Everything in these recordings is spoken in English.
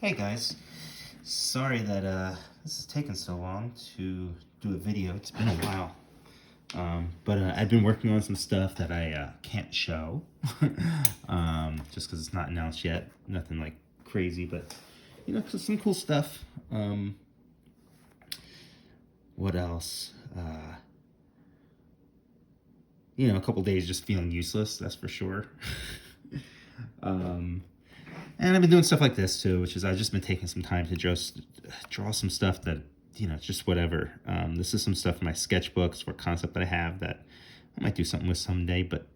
Hey guys, sorry that this is taking so long to do a video. It's been a while, but I've been working on some stuff that I can't show, just because it's not announced yet. Nothing like crazy, but some cool stuff. What else? A couple days just feeling useless. That's for sure. And I've been doing stuff like this too, which is I've just been taking some time to just draw some stuff that, just whatever. This is some stuff in my sketchbooks or concept that I have that I might do something with someday, but,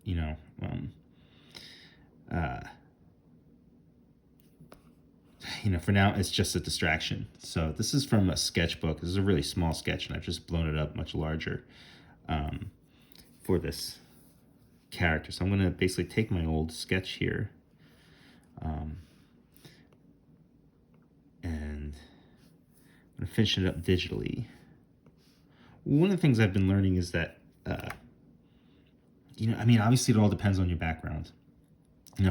for now, it's just a distraction. So this is from a sketchbook. This is a really small sketch, and I've just blown it up much larger for this character. So I'm going to basically take my old sketch here, and I'm going to finish it up digitally. One of the things I've been learning is that, obviously it all depends on your background.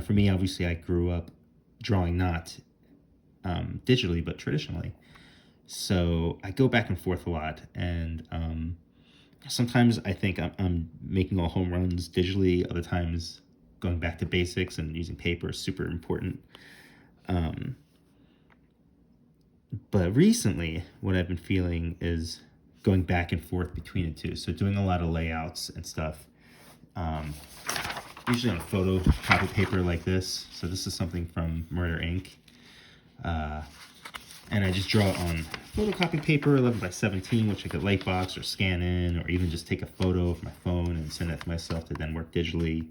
For me, obviously I grew up drawing not digitally, but traditionally. So I go back and forth a lot, and sometimes I think I'm making all home runs digitally. Other times going back to basics and using paper is super important. But recently, what I've been feeling is going back and forth between the two. So doing a lot of layouts and stuff, usually on a photocopy paper like this. So this is something from Murder Ink. And I just draw it on photocopy paper, 11 by 17, which I could lightbox or scan in, or even just take a photo of my phone and send that to myself to then work digitally.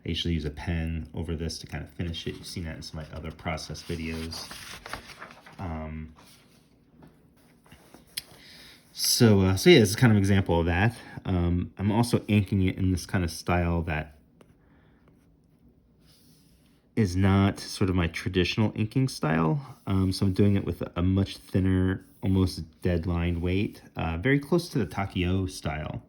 I usually use a pen over this to kind of finish it. You've seen that in some of my other process videos. So yeah, this is kind of an example of that. I'm also inking it in this kind of style that is not sort of my traditional inking style. So I'm doing it with a much thinner, almost dead line weight, very close to the Takio style.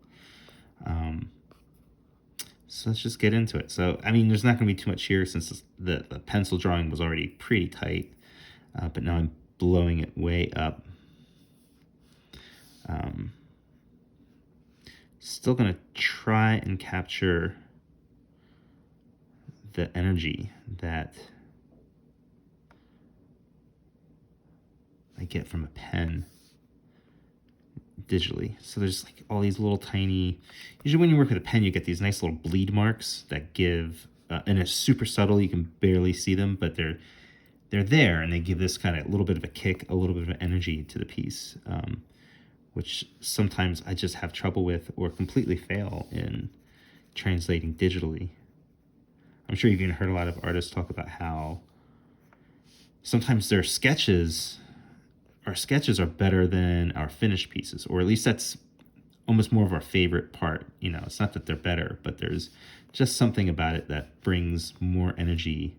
So let's just get into it. So, there's not going to be too much here since the pencil drawing was already pretty tight, but now I'm blowing it way up. Still going to try and capture the energy that I get from a pen digitally. So there's like all these little tiny, usually when you work with a pen, you get these nice little bleed marks that give, and it's super subtle, you can barely see them, but they're there, and they give this kind of little bit of a kick, a little bit of energy to the piece, which sometimes I just have trouble with or completely fail in translating digitally. I'm sure you've even heard a lot of artists talk about how sometimes their sketches, our sketches are better than our finished pieces, or at least that's almost more of our favorite part. It's not that they're better, but there's just something about it that brings more energy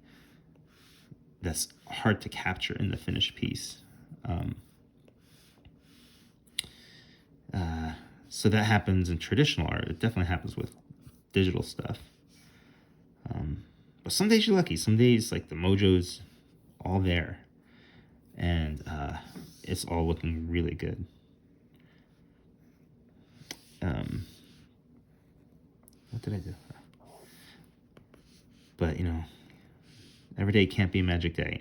that's hard to capture in the finished piece. So that happens in traditional art. It definitely happens with digital stuff. But some days you're lucky. Some days, like, the mojo's all there, and it's all looking really good. What did I do? But, every day can't be a magic day,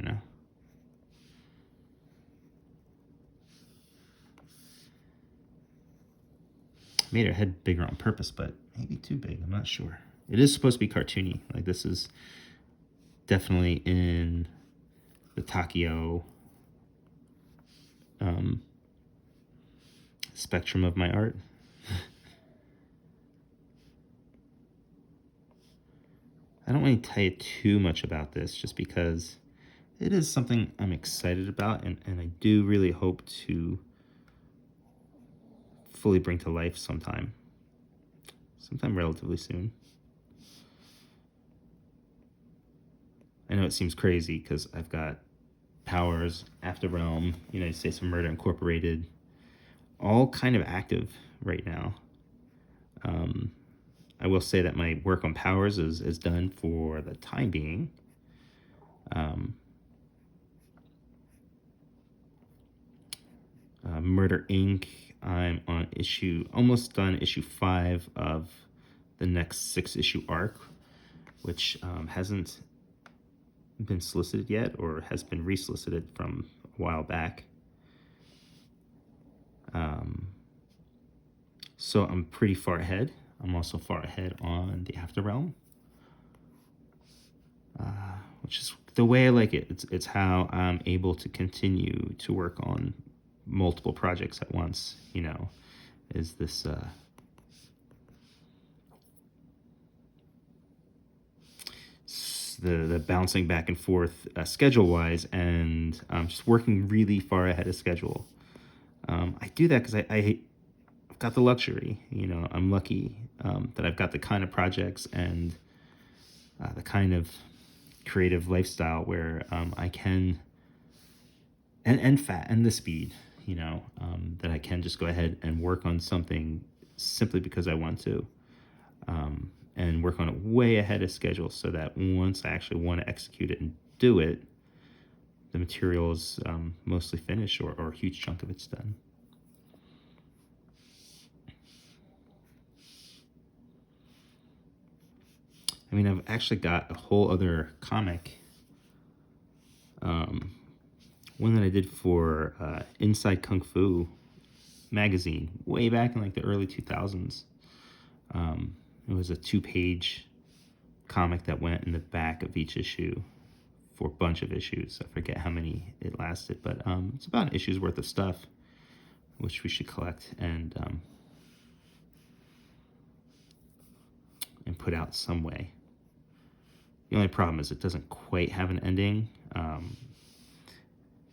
Made her head bigger on purpose, but maybe too big. I'm not sure. It is supposed to be cartoony. Like, this is definitely in the Takio spectrum of my art. I don't want to tell you too much about this just because it is something I'm excited about, and I do really hope to fully bring to life sometime relatively soon. I know it seems crazy because I've got Powers, After Realm, United States of Murder Incorporated, all kind of active right now. I will say that my work on Powers is done for the time being. Murder Inc. I'm on almost done issue 5 of the next 6-issue arc, which hasn't been solicited yet, or has been resolicited from a while back. So I'm pretty far ahead. I'm also far ahead on the Afterrealm, which is the way I like it. It's how I'm able to continue to work on multiple projects at once, you know, is this the bouncing back and forth schedule-wise, and just working really far ahead of schedule. I do that because I've got the luxury, you know, I'm lucky that I've got the kind of projects and the kind of creative lifestyle where I can, and the speed, you know, that I can just go ahead and work on something simply because I want to, and work on it way ahead of schedule, so that once I actually want to execute it and do it, the material is mostly finished, or a huge chunk of it's done. I mean, I've actually got a whole other comic, one that I did for Inside Kung Fu magazine way back in like the early 2000s. It was a 2-page comic that went in the back of each issue for a bunch of issues. I forget how many it lasted, but it's about an issue's worth of stuff, which we should collect and put out some way. The only problem is it doesn't quite have an ending, and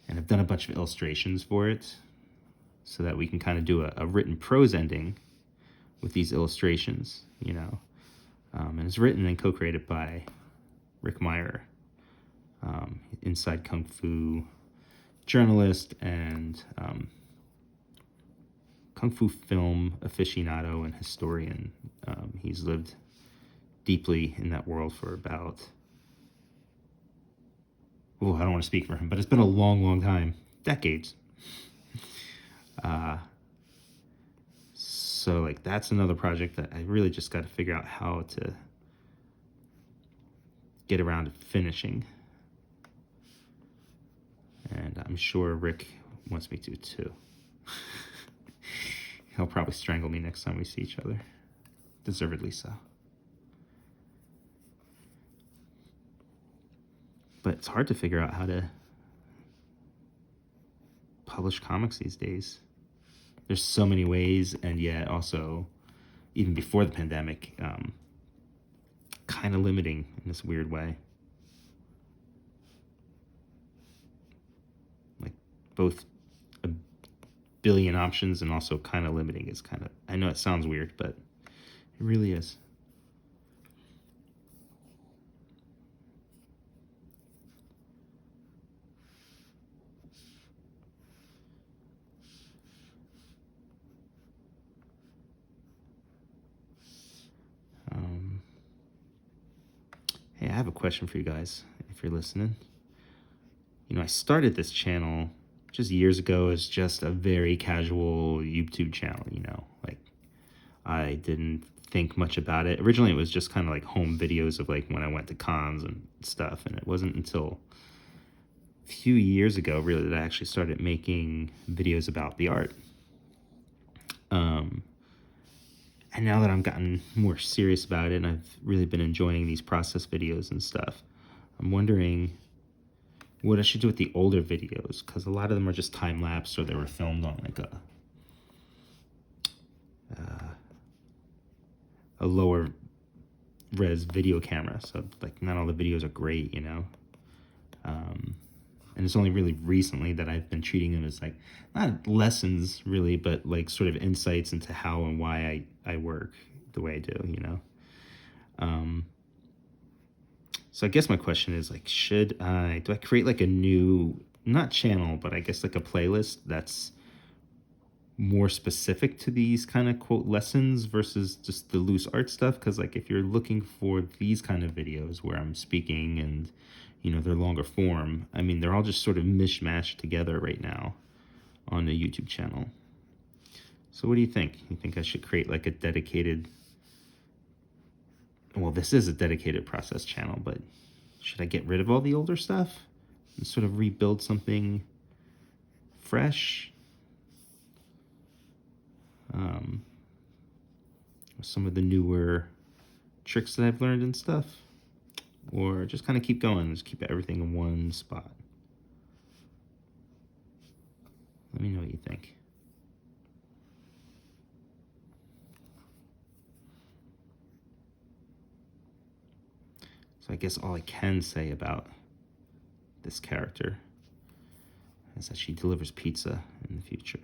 I've done a bunch of illustrations for it so that we can kind of do a written prose ending with these illustrations, you know. And it's written and co-created by Rick Meyer, Inside Kung Fu journalist and Kung Fu film aficionado and historian. He's lived deeply in that world for about, I don't want to speak for him, but it's been a long, long time, decades. So like that's another project that I really just got to figure out how to get around to finishing. And I'm sure Rick wants me to too. He'll probably strangle me next time we see each other. Deservedly so. But it's hard to figure out how to publish comics these days. There's so many ways, and yet also, even before the pandemic, kind of limiting in this weird way. Like both a billion options and also kind of limiting is kind of, I know it sounds weird, but it really is. Hey, I have a question for you guys, if you're listening. You know, I started this channel just years ago as just a very casual YouTube channel, you know, like I didn't think much about it. Originally, it was just kind of like home videos of like when I went to cons and stuff, and it wasn't until a few years ago, really, that I actually started making videos about the art. And now that I've gotten more serious about it and I've really been enjoying these process videos and stuff, I'm wondering what I should do with the older videos, because a lot of them are just time-lapse or they were filmed on like a lower res video camera, so like not all the videos are great, you know. And it's only really recently that I've been treating them as like, not lessons really, but like sort of insights into how and why I work the way I do, you know. So I guess my question is like, do I create like a new, not channel, but I guess like a playlist that's more specific to these kind of quote lessons versus just the loose art stuff? Because like if you're looking for these kind of videos where I'm speaking and, you know, they're longer form, I mean, they're all just sort of mishmashed together right now. on the YouTube channel. So what do you think? You think I should create like a dedicated, well, this is a dedicated process channel, but should I get rid of all the older stuff and sort of rebuild something fresh? Some of the newer tricks that I've learned and stuff, or just kind of keep going, just keep everything in one spot. Let me know what you think. So I guess all I can say about this character is that she delivers pizza in the future.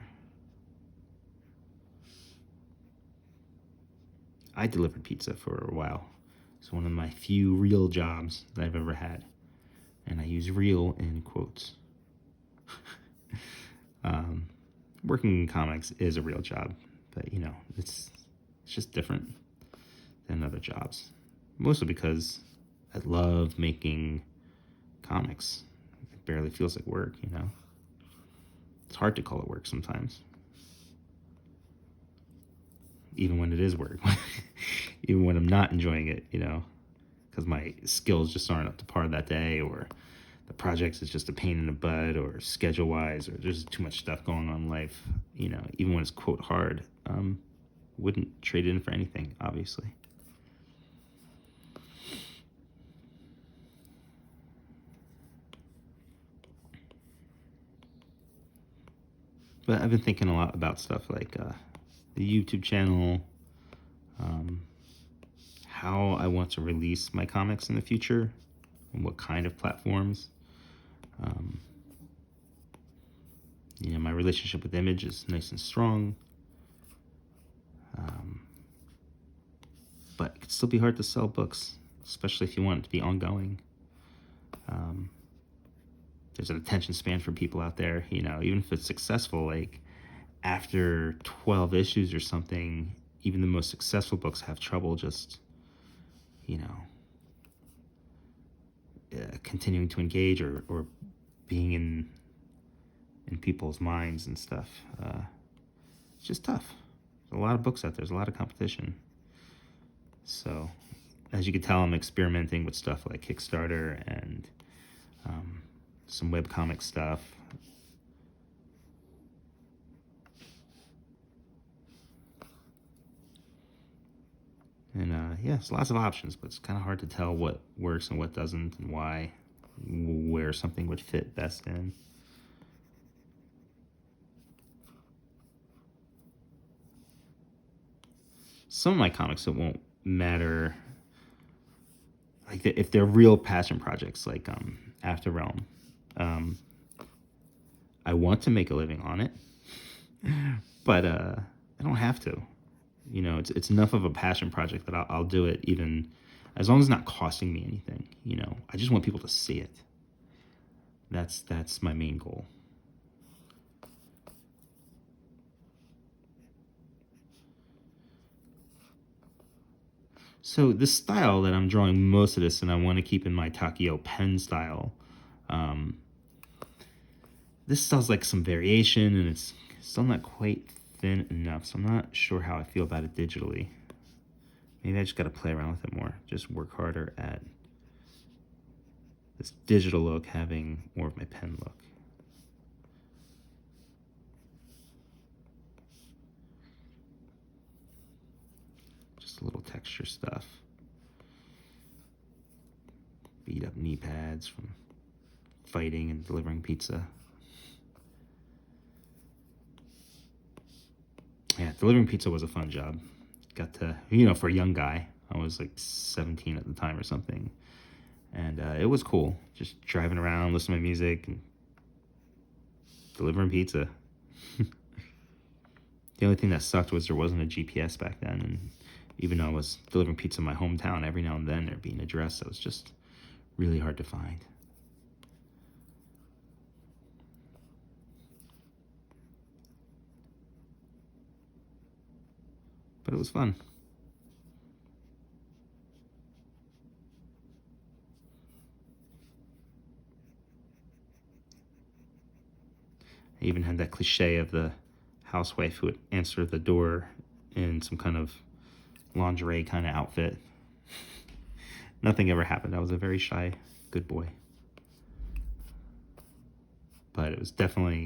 I delivered pizza for a while. It's one of my few real jobs that I've ever had. And I use real in quotes. Working in comics is a real job, but you know, it's just different than other jobs. Mostly because I love making comics. It barely feels like work, you know. It's hard to call it work sometimes. Even when it is work. Even when I'm not enjoying it, you know, because my skills just aren't up to par that day, or the project is just a pain in the butt, or schedule-wise, or there's too much stuff going on in life, you know, even when it's, quote, hard, wouldn't trade it in for anything, obviously. But I've been thinking a lot about stuff like the YouTube channel, how I want to release my comics in the future, and what kind of platforms. You know, my relationship with Image is nice and strong, but it can still be hard to sell books, especially if you want it to be ongoing. There's an attention span for people out there, you know, even if it's successful, like after 12 issues or something, even the most successful books have trouble just, you know, continuing to engage or being in people's minds and stuff. It's just tough. There's a lot of books out there. There's a lot of competition. So, as you can tell, I'm experimenting with stuff like Kickstarter and some webcomic stuff. And yeah, it's lots of options, but it's kind of hard to tell what works and what doesn't, and why, where something would fit best in. Some of my comics, it won't matter. Like if they're real passion projects, like After Realm, I want to make a living on it, but I don't have to. You know, it's enough of a passion project that I'll do it, even as long as it's not costing me anything. You know, I just want people to see it. That's my main goal. So the style that I'm drawing most of this, and I want to keep in my Takio pen style. This style's like some variation, and it's still not quite thin enough, so I'm not sure how I feel about it digitally. Maybe I just got to play around with it more. Just work harder at this digital look having more of my pen look. Just a little texture stuff. Beat up knee pads from fighting and delivering pizza. Yeah, delivering pizza was a fun job. Got to, you know, for a young guy, I was like 17 at the time or something. And it was cool, just driving around, listening to music, and delivering pizza. The only thing that sucked was there wasn't a GPS back then, and even though I was delivering pizza in my hometown, every now and then there'd be an address that was just really hard to find. But it was fun. I even had that cliche of the housewife who would answer the door in some kind of lingerie kind of outfit. Nothing ever happened. I was a very shy, good boy. But it was definitely